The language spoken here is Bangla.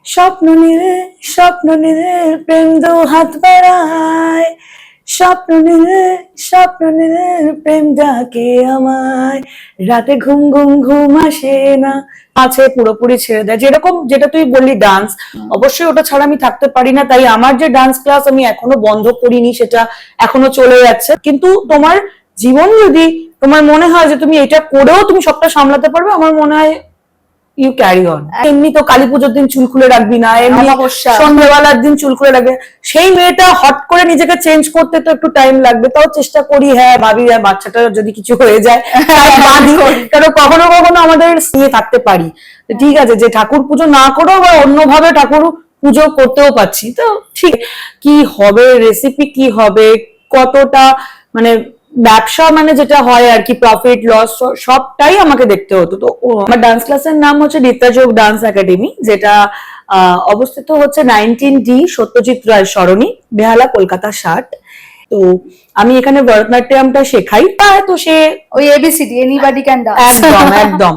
স্বপ্ন নিলে প্রেম দু হাত বাড়ায়, স্বপ্ন নিলে প্রেম ডাকে আমায়, রাতে ঘুম ঘুম ঘুম আসে না, আছে পুরোপুরি ছেড়ে দেয়। যেরকম যেটা তুই বললি ডান্স, অবশ্যই ওটা ছাড়া আমি থাকতে পারি না, তাই আমার যে ডান্স ক্লাস আমি এখনো বন্ধ করিনি, সেটা এখনো চলে যাচ্ছে। কিন্তু তোমার জীবন যদি তোমার মনে হয় যে তুমি এটা করেও তুমি সবটা সামলাতে পারবে, আমার মনে হয় ইউ ক্যারি অন। এমনি তো কালী পুজোর দিন চুল খুলে রাখবি না, এমনি সন্ধ্যেবেলার দিন চুল খুলে রাখবে। সেই মেয়েটা হট করে নিজেকে চেঞ্জ করতে তো একটু টাইম লাগবে, তাও চেষ্টা করি। হ্যাঁ, ভাবি বাচ্চাটা যদি কিছু হয়ে যায়, কারণ কখনো কখনো আমাদের নিয়ে থাকতে পারি। ঠিক আছে, যে ঠাকুর পুজো না করেও বা অন্যভাবে ঠাকুর পুজো করতেও পারছি, তো ঠিক কি হবে, রেসিপি কি হবে, কতটা মানে ব্যবসা মানে যেটা হয় আর কি, প্রফিট লস সবটাই আমাকে দেখতে হতো। তো আমার ডান্স ক্লাসের নাম হচ্ছে নিত্যাযোগ ডান্স একাডেমি, যেটা অবস্থিত হচ্ছে 19D সত্যজিৎ রায় সরণি, বেহালা, কলকাতা 60। তো আমি এখানে ভরতনাট্যমটা শেখাই। তো সে ওই ABCD, এনিবডি ক্যান ডান্স। একদম একদম